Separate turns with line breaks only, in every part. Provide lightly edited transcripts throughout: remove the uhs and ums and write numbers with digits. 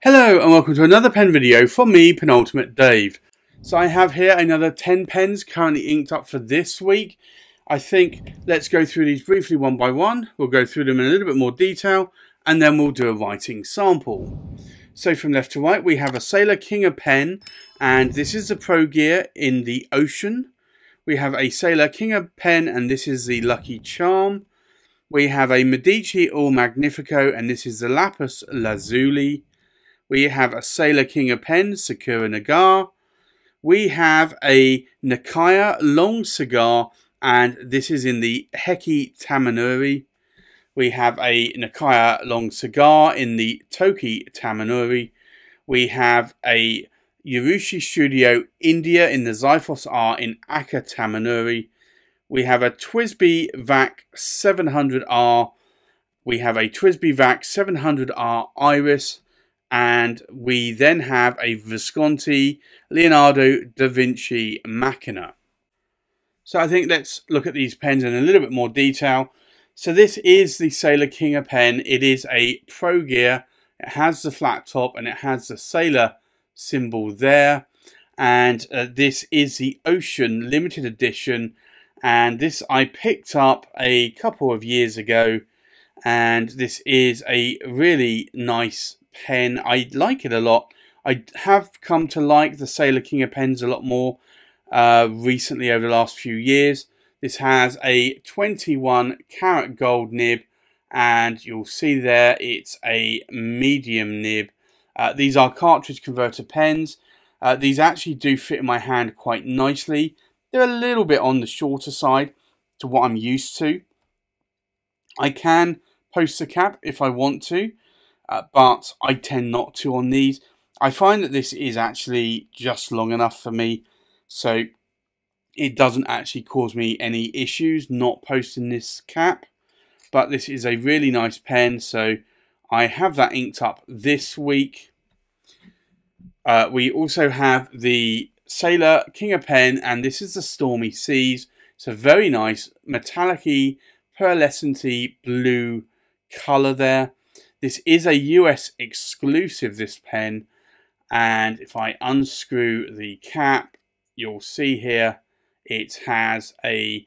Hello and welcome to another pen video from me, Penultimate Dave. So I have here another 10 pens currently inked up for this week. I think let's go through these briefly one by one. We'll go through them in a little bit more detail and then we'll do a writing sample. So from left to right we have a Sailor King pen, and this is the Pro Gear in the Ocean. We have a Sailor King pen, and this is the Lucky Charm. We have a Medici or Magnifico, and this is the Lapis Lazuli. We have a Sailor King pen, Sakura Nagare. We have a Nakaya long cigar, and this is in the Heki-Tamenuri. We have a Nakaya long cigar in the Toki-Tamenuri. We have a Urushi Studio India in the Ziphos R in Aka-Tamenuri. We have a TWSBI Vac 700R. We have a TWSBIvax 700R Iris. And we then have a Visconti, Leonardo, Da Vinci, Machina. So I think let's look at these pens in a little bit more detail. So this is the Sailor King pen. It is a Pro Gear. It has the flat top and it has the Sailor symbol there. And this is the Ocean limited edition. And this I picked up a couple of years ago. And this is a really nice pen. I like it a lot. I have come to like the Sailor King pens a lot more recently over the last few years. This has a 21 karat gold nib, and you'll see there it's a medium nib. These are cartridge converter pens. These actually do fit in my hand quite nicely. They're a little bit on the shorter side to what I'm used to. I can post the cap if I want to, but I tend not to on these. I find that this is actually just long enough for me, so it doesn't actually cause me any issues not posting this cap. But this is a really nice pen, so I have that inked up this week. We also have the Sailor King pen, and this is the Stormy Seas. It's a very nice metallic-y, pearlescent-y blue colour there. This is a US exclusive, this pen, and if I unscrew the cap, you'll see here it has a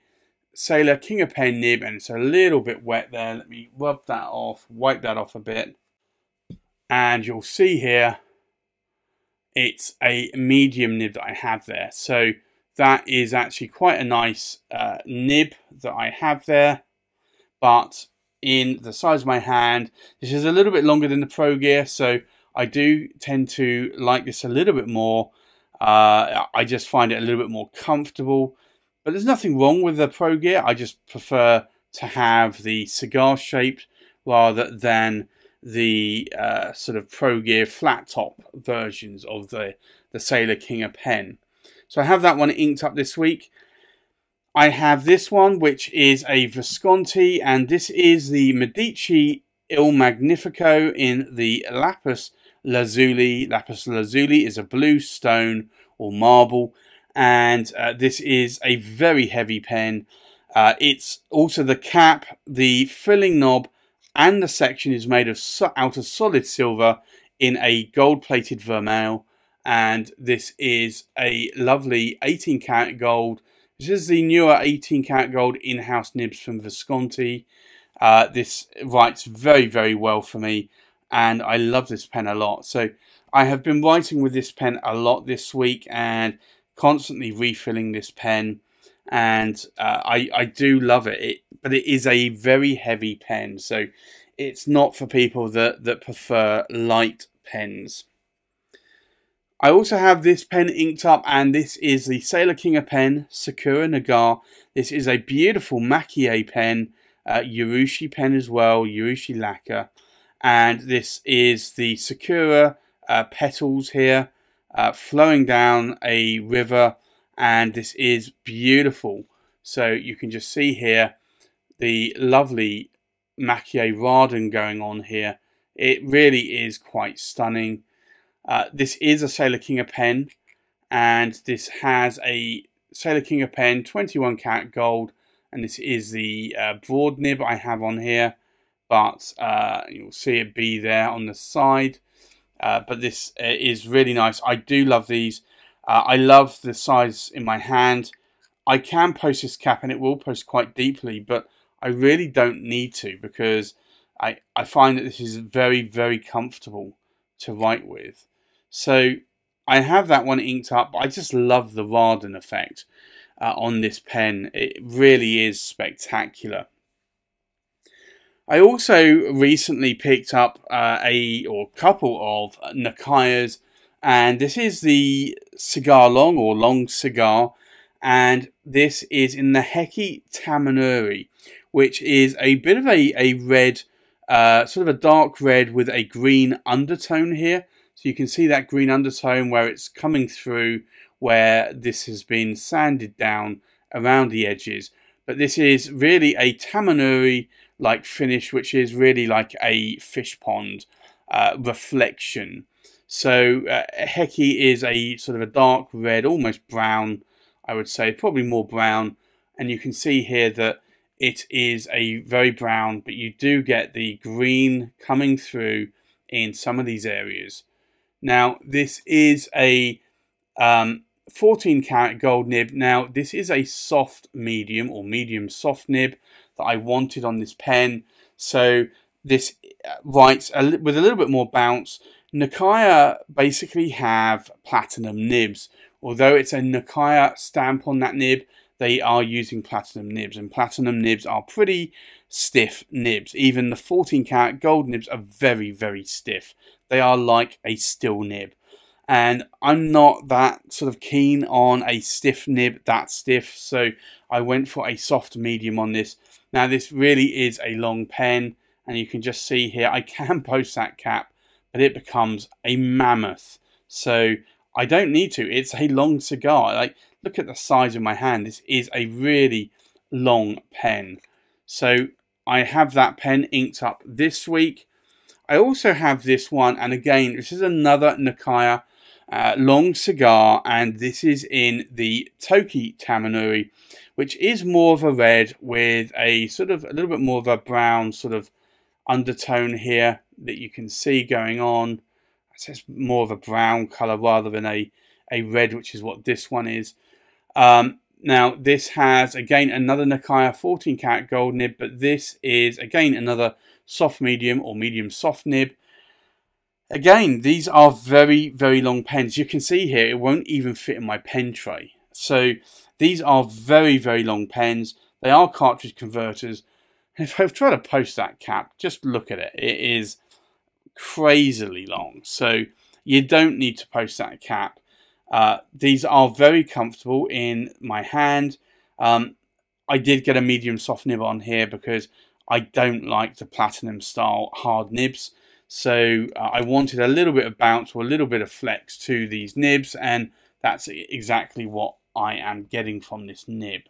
Sailor King pen nib, and it's a little bit wet there. Let me rub that off, wipe that off a bit, and you'll see here it's a medium nib that I have there. So that is actually quite a nice nib that I have there, but in the size of my hand, this is a little bit longer than the Pro Gear, so I do tend to like this a little bit more. I just find it a little bit more comfortable, but there's nothing wrong with the Pro Gear. I just prefer to have the cigar shaped rather than the sort of Pro Gear flat top versions of the Sailor King pen. So I have that one inked up this week. I have this one, which is a Visconti, and this is the Medici Il Magnifico in the Lapis Lazuli. Lapis Lazuli is a blue stone or marble, and this is a very heavy pen. It's also the cap, the filling knob, and the section is made of out of solid silver in a gold-plated vermeil, and this is a lovely 18 karat gold. This is the newer 18 karat gold in-house nibs from Visconti. This writes very, very well for me, and I love this pen a lot. So I have been writing with this pen a lot this week and constantly refilling this pen, and I do love it. But it is a very heavy pen, so it's not for people that prefer light pens. I also have this pen inked up, and this is the Sailor King pen, Sakura Nagare. This is a beautiful Machina pen, Urushi pen as well, Urushi lacquer. And this is the Sakura petals here, flowing down a river, and this is beautiful. So you can just see here the lovely Machina Raden going on here. It really is quite stunning. This is a Sailor King pen, and this has a Sailor King of pen, 21 karat gold, and this is the broad nib I have on here, but you'll see it be there on the side. But this is really nice. I do love these. I love the size in my hand. I can post this cap and it will post quite deeply, but I really don't need to, because I find that this is very, very comfortable to write with. So I have that one inked up, but I just love the Raden effect on this pen. It really is spectacular. I also recently picked up a couple of Nakayas, and this is the Cigar Long, or Long Cigar, and this is in the Heki-Tamenuri, which is a bit of a red, sort of a dark red with a green undertone here. So you can see that green undertone where it's coming through, where this has been sanded down around the edges. But this is really a Tamenuri like finish, which is really like a fish pond reflection. So Heki is a sort of a dark red, almost brown, I would say, probably more brown, and you can see here that it is a very brown, but you do get the green coming through in some of these areas. Now this is a 14 karat gold nib. Now this is a soft medium, or medium soft nib that I wanted on this pen, so this writes with a little bit more bounce. Nakaya basically have platinum nibs. Although it's a Nakaya stamp on that nib, they are using platinum nibs, and platinum nibs are pretty stiff nibs. Even the 14 karat gold nibs are very, very stiff. They are like a steel nib. And I'm not that sort of keen on a stiff nib, that stiff, so I went for a soft medium on this. Now this really is a long pen, and you can just see here, I can post that cap, but it becomes a mammoth. So I don't need to. It's a long cigar. Like, look at the size of my hand. This is a really long pen. So I have that pen inked up this week. I also have this one, and again, this is another Nakaya long cigar, and this is in the Toki-Tamenuri, which is more of a red with a sort of a little bit more of a brown sort of undertone here that you can see going on. It's more of a brown color rather than a red, which is what this one is. Now this has again another Nakaya 14 karat gold nib, but this is again another soft medium or medium soft nib. Again, these are very, very long pens. You can see here it won't even fit in my pen tray. So these are very, very long pens. They are cartridge converters. If I've tried to post that cap, just look at it. It is crazily long. So you don't need to post that cap. These are very comfortable in my hand. I did get a medium soft nib on here because I don't like the platinum style hard nibs. So I wanted a little bit of bounce or a little bit of flex to these nibs, and that's exactly what I am getting from this nib.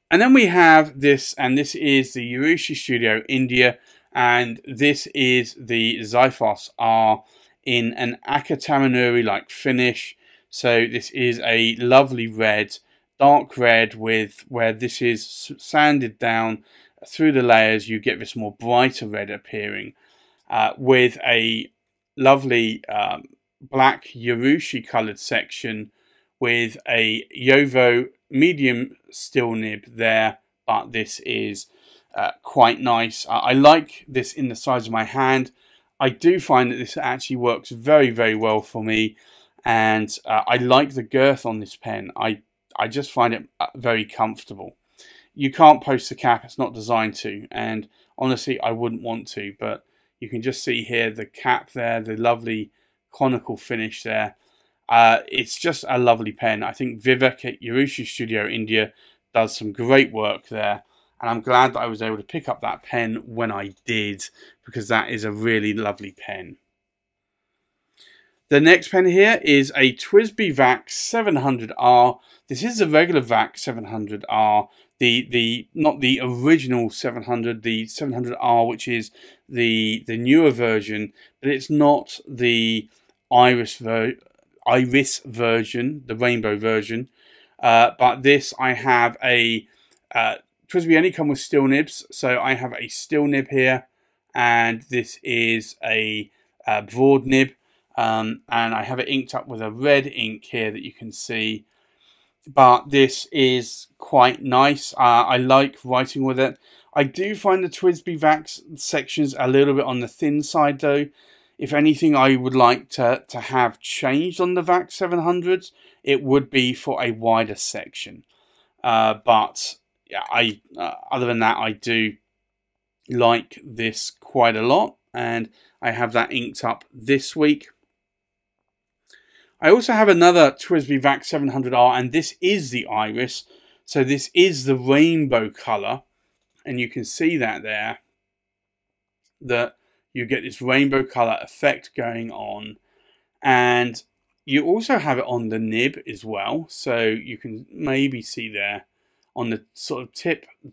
And then we have this, and this is the Urushi Studio India, and this is the Ziphos R in an Aka-Tamenuri like finish. So this is a lovely red, dark red, with where this is sanded down through the layers, you get this more brighter red appearing with a lovely black Urushi coloured section with a Yovo medium steel nib there, but this is quite nice. I like this in the size of my hand. I do find that this actually works very, very well for me, and I like the girth on this pen. I just find it very comfortable. You can't post the cap, it's not designed to, and honestly I wouldn't want to, but you can just see here the cap there, the lovely conical finish there. It's just a lovely pen. I think Vivek at Urushi Studio India does some great work there, and I'm glad that I was able to pick up that pen when I did, because that is a really lovely pen. The next pen here is a TWSBI 700R. This is the regular VAC 700R, not the original 700, the 700R, which is the newer version, but it's not the Iris iris version, the rainbow version. But this, I have a TWSBI only come with steel nibs, so I have a steel nib here, and this is a broad nib, and I have it inked up with a red ink here that you can see. But this is quite nice. I like writing with it. I do find the TWSBivax sections a little bit on the thin side though. If anything I would like to have changed on the VAC 700s, it would be for a wider section. But yeah, other than that, I do like this quite a lot, and I have that inked up this week. I also have another TWSBivax 700R, and this is the iris. So this is the rainbow colour, and you can see that there, that you get this rainbow colour effect going on. And you also have it on the nib as well, so you can maybe see there on the sort of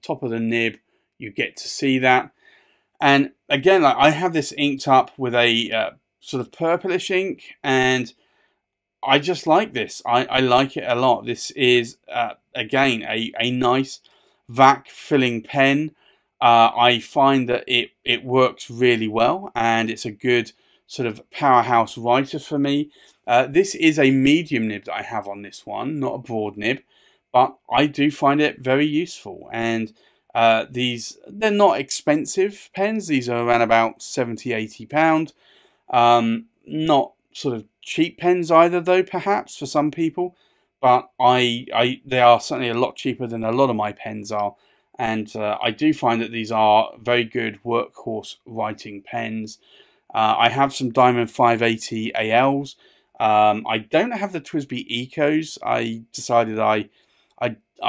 top of the nib, you get to see that. And again, like, I have this inked up with a sort of purplish ink, and I just like this. I like it a lot. This is, again, a nice VAC filling pen. I find that it works really well, and it's a good sort of powerhouse writer for me. This is a medium nib that I have on this one, not a broad nib, but I do find it very useful. And they're not expensive pens. These are around about £70–80. Not sort of cheap pens either though, perhaps for some people, but they are certainly a lot cheaper than a lot of my pens are, and I do find that these are very good workhorse writing pens. I have some Diamond 580 ALs. I don't have the TWSBI Ecos. I decided I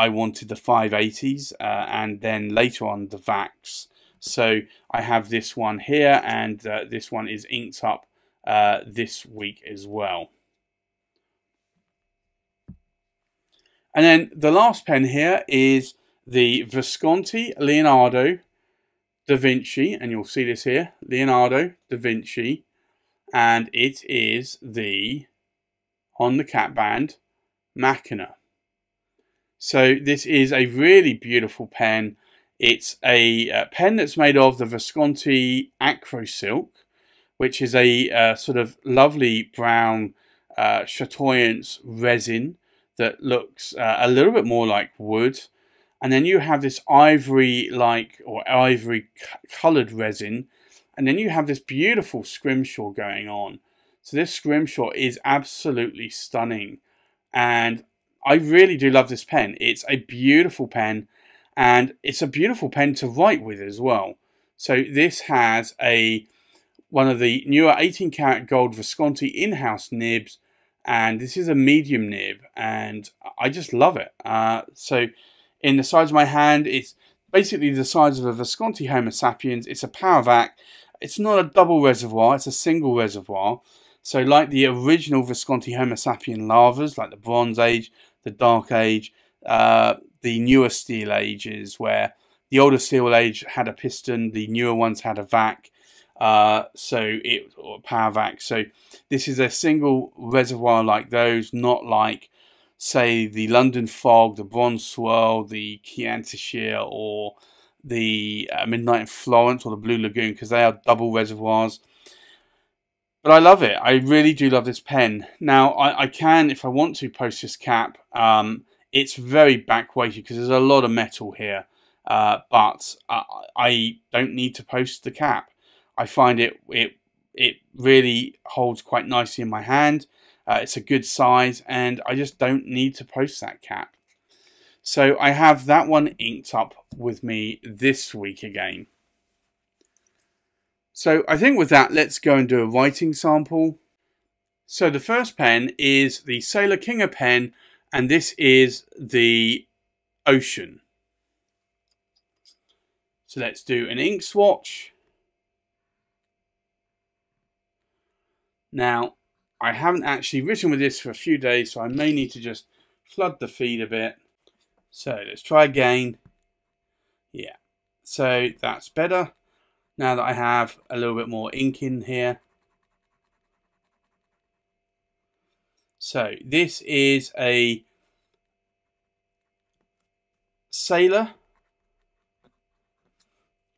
wanted the 580s, and then later on the VACs. So I have this one here, and this one is inked up this week as well. And then the last pen here is the Visconti Leonardo da Vinci, and you'll see this here, Leonardo da Vinci, and it is the, on the cap band, Machina. So this is a really beautiful pen. It's a pen that's made of the Visconti Acro Silk, which is a sort of lovely brown chatoyance resin that looks a little bit more like wood. And then you have this ivory-like or ivory-coloured resin. And then you have this beautiful scrimshaw going on. So this scrimshaw is absolutely stunning. And I really do love this pen. It's a beautiful pen. And it's a beautiful pen to write with as well. So this has one of the newer 18 karat gold Visconti in-house nibs, and this is a medium nib, and I just love it. So in the size of my hand, it's basically the size of a Visconti Homo sapiens. It's a power vac. It's not a double reservoir, it's a single reservoir. So like the original Visconti Homo sapien lavas, like the Bronze Age, the Dark Age, the newer Steel Ages, where the older Steel Age had a piston, the newer ones had a vac. Or power vac. So this is a single reservoir like those, not like, say, the London Fog, the Bronze Swirl, the Chianti, or the Midnight in Florence, or the Blue Lagoon, because they are double reservoirs. But I love it. I really do love this pen. Now, I can, if I want to, post this cap. It's very back weighted because there's a lot of metal here, but I don't need to post the cap. I find it really holds quite nicely in my hand. It's a good size, and I just don't need to post that cap. So I have that one inked up with me this week again. So I think with that, let's go and do a writing sample. So the first pen is the Sailor Kinga pen, and this is the Ocean. So let's do an ink swatch. Now, I haven't actually written with this for a few days, so I may need to just flood the feed a bit. So let's try again. Yeah, so that's better. Now that I have a little bit more ink in here. So this is a sailor,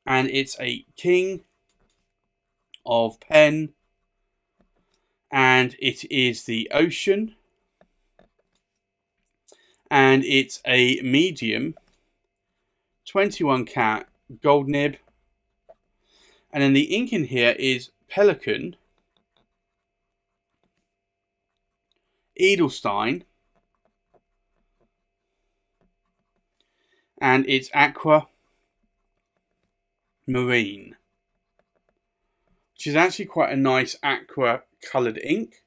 and it's a king of pen, and it is the ocean, and it's a medium 21 cat gold nib, and then the ink in here is pelican, Edelstein, and it's aqua marine, which is actually quite a nice aqua coloured ink.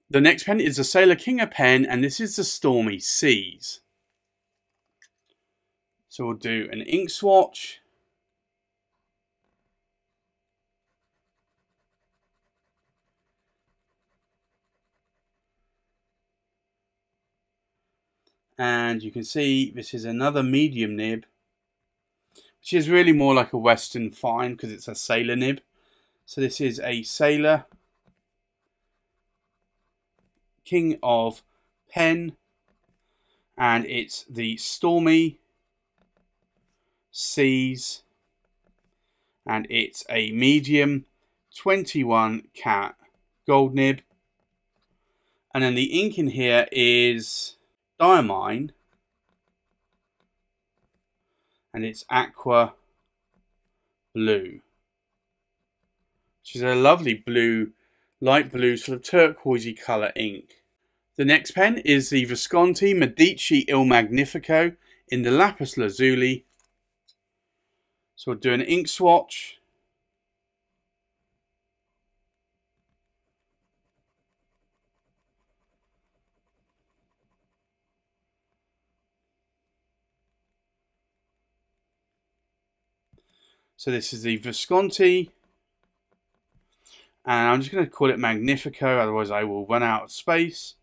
The next pen is the Sailor King pen, and this is the Stormy Seas. So we'll do an ink swatch. And you can see this is another medium nib, which is really more like a Western fine because it's a sailor nib. So this is a Sailor King of Pen, and it's the Stormy Seas, and it's a medium 21 cat gold nib. And then the ink in here is diamine, and it's aqua blue, which is a lovely blue, light blue, sort of turquoisey colour ink. The next pen is the Visconti Medici Il Magnifico in the Lapis Lazuli. So we'll do an ink swatch. So this is the Visconti, and I'm just going to call it Magnifico, otherwise I will run out of space.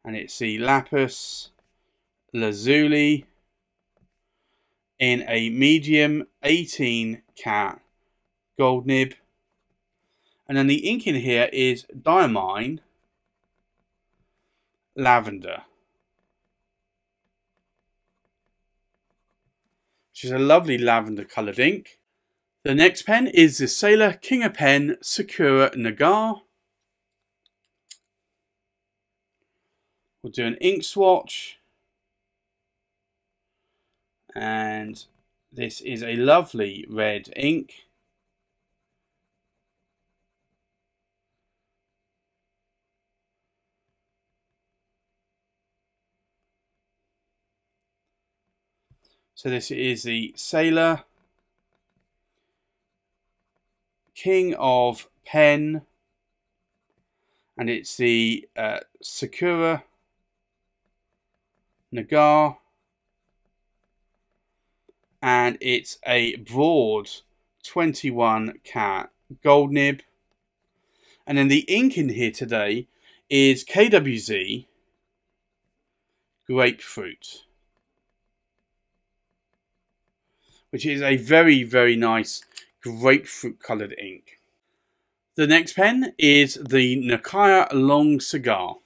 And it's the Lapis Lazuli in a medium 18 cat gold nib. And then the ink in here is diamine lavender, which is a lovely lavender coloured ink. The next pen is the Sailor King of Pen Sakura Nagare. We'll do an ink swatch, and this is a lovely red ink. So this is the Sailor King of Pen, and it's the Sakura Nagare, and it's a broad 21 cat gold nib. And then the ink in here today is KWZ Grapefruit, which is a very, very nice grapefruit coloured ink. The next pen is the Nakaya Long Cigar.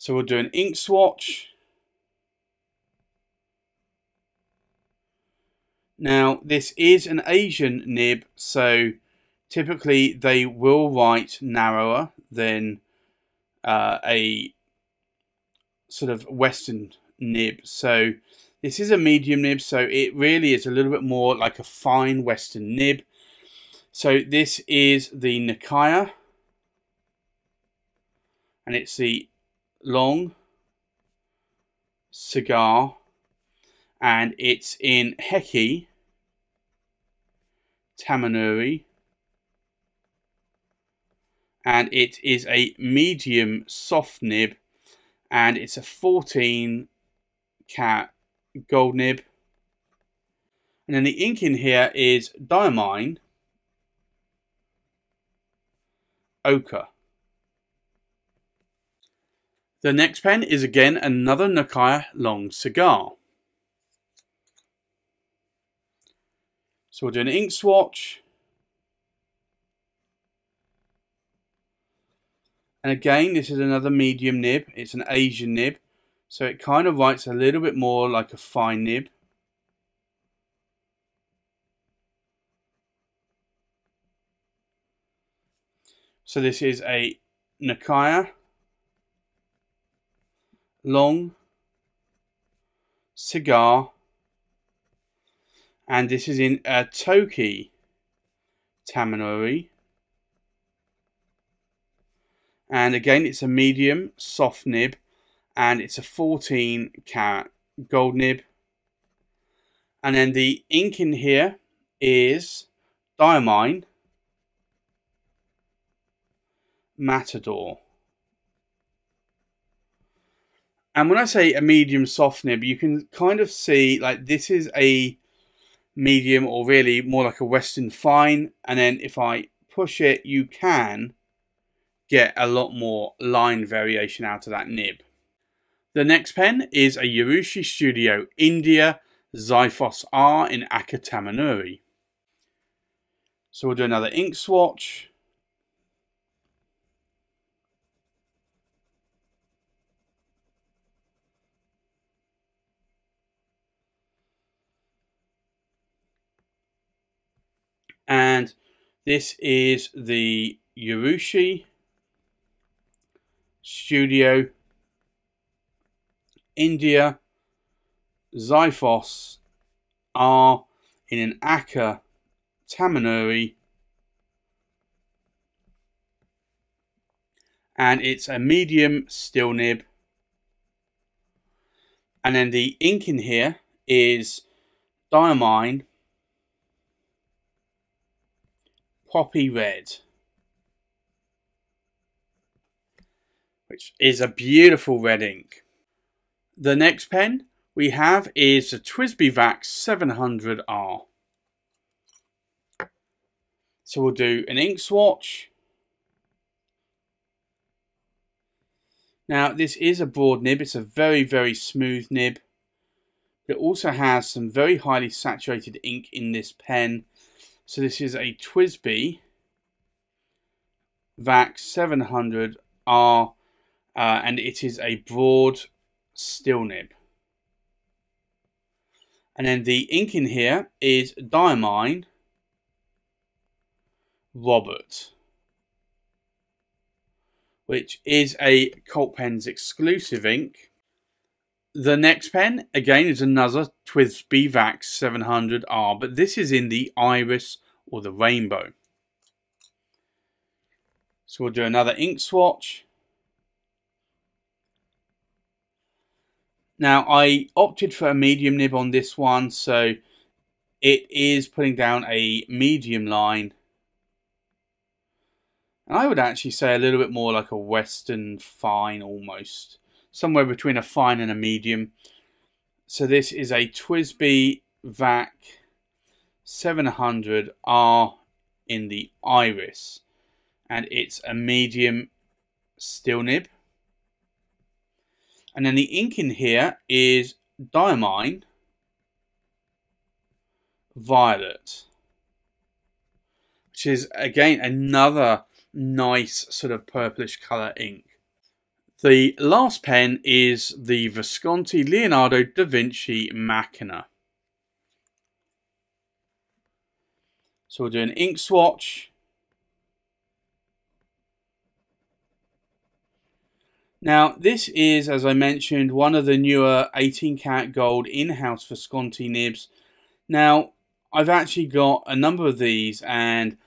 So we'll do an ink swatch. Now this is an Asian nib, so typically they will write narrower than a sort of Western nib. So this is a medium nib, so it really is a little bit more like a fine Western nib. So this is the Nakaya, and it's the long cigar, and it's in Heki-Tamenuri, and it is a medium soft nib, and it's a 14 cat gold nib. And then the ink in here is diamine ochre. The next pen is again another Nakaya long cigar. So we'll do an ink swatch. And again, this is another medium nib. It's an Asian nib, so it kind of writes a little bit more like a fine nib. So this is a Nakaya, long, cigar, and this is in a Toki-Tamenuri. And again, it's a medium soft nib, and it's a 14 karat gold nib. And then the ink in here is Diamine Matador. And when I say a medium soft nib, you can kind of see like this is a medium, or really more like a Western fine. And then if I push it, you can get a lot more line variation out of that nib. The next pen is a Urushi Studio India Ziphos R in Aka-Tamenuri. So we'll do another ink swatch. And this is the Urushi Studio India Ziphos R in an Aka-Tamenuri, and it's a medium still nib. And then the ink in here is Diamine Poppy Red, which is a beautiful red ink. The next pen we have is the TWSBIvax 700R. So we'll do an ink swatch. Now this is a broad nib, it's a very, very smooth nib. It also has some very highly saturated ink in this pen. So this is a TWSBI Vac 700R, and it is a broad still nib. And then the ink in here is Diamine Robert, which is a Cult Pens exclusive ink. The next pen, again, is another TWSBIvax 700R, but this is in the iris or the rainbow. So we'll do another ink swatch. Now, I opted for a medium nib on this one, so it is putting down a medium line. And I would actually say a little bit more like a Western fine almost. Somewhere between a fine and a medium. So this is a TWSBIvac 700R in the iris. And it's a medium still nib. And then the ink in here is Diamine Violet, which is again another nice sort of purplish colour ink. The last pen is the Visconti Leonardo da Vinci Machina. So we'll do an ink swatch. Now this is, as I mentioned, one of the newer 18 karat gold in-house Visconti nibs. Now I've actually got a number of these, and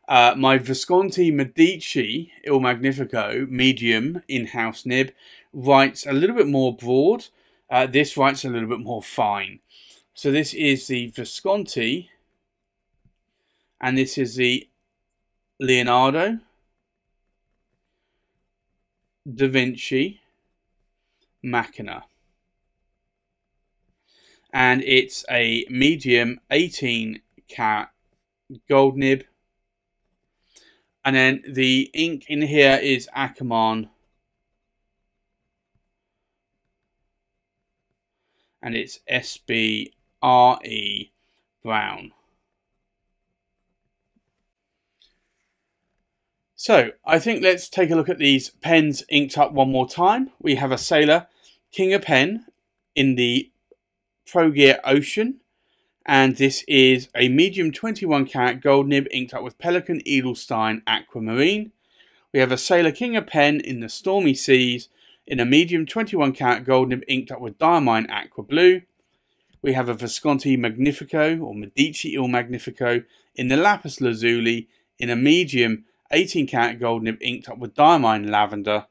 my Visconti Medici Il Magnifico medium in-house nib writes a little bit more broad. This writes a little bit more fine. So this is the Visconti, and this is the Leonardo da Vinci Machina. And it's a medium 18 karat gold nib. And then the ink in here is Aka-Tamenuri, and it's SBRE Brown. So I think let's take a look at these pens inked up one more time. We have a Sailor King of Pen in the Pro Gear Ocean. And this is a medium 21 karat gold nib inked up with Pelican Edelstein Aquamarine. We have a Sailor King of Pen in the Stormy Seas in a medium 21 karat gold nib inked up with Diamine Aqua Blue. We have a Visconti Magnifico or Medici Il Magnifico in the Lapis Lazuli in a medium 18 karat gold nib inked up with Diamine Lavender.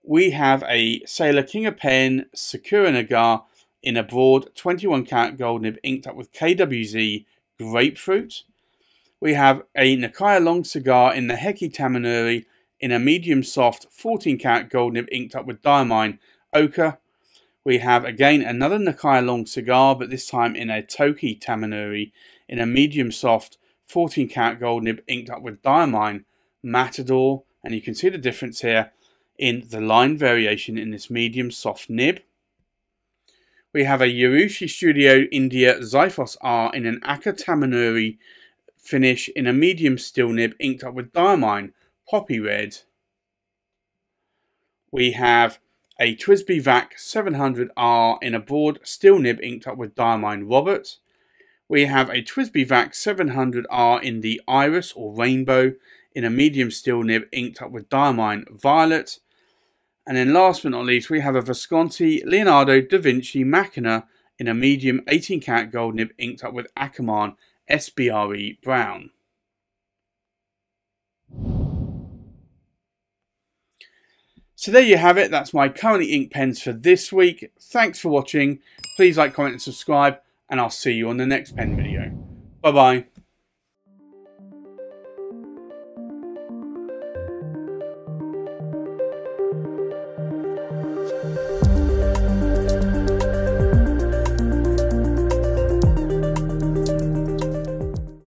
We have a Sailor King of Pen Sakura Nagare in a broad 21 karat gold nib inked up with KWZ Grapefruit. We have a Nakaya long cigar in the Heki-Tamenuri in a medium soft 14 karat gold nib inked up with Diamine Ochre. We have again another Nakaya long cigar, but this time in a Toki-Tamenuri in a medium soft 14 karat gold nib inked up with Diamine Matador. And you can see the difference here in the line variation in this medium soft nib. We have a Urushi Studio India Ziphos R in an Aka-Tamenuri finish in a medium steel nib inked up with Diamine Poppy Red. We have a TWSBI Vac 700R in a broad steel nib inked up with Diamine Robert. We have a TWSBI Vac 700R in the Iris or Rainbow in a medium steel nib inked up with Diamine Violet. And then last but not least, we have a Visconti Leonardo da Vinci Machina in a medium 18 karat gold nib inked up with TWSBI Brown. So there you have it. That's my currently inked pens for this week. Thanks for watching. Please like, comment and subscribe, and I'll see you on the next pen video. Bye bye.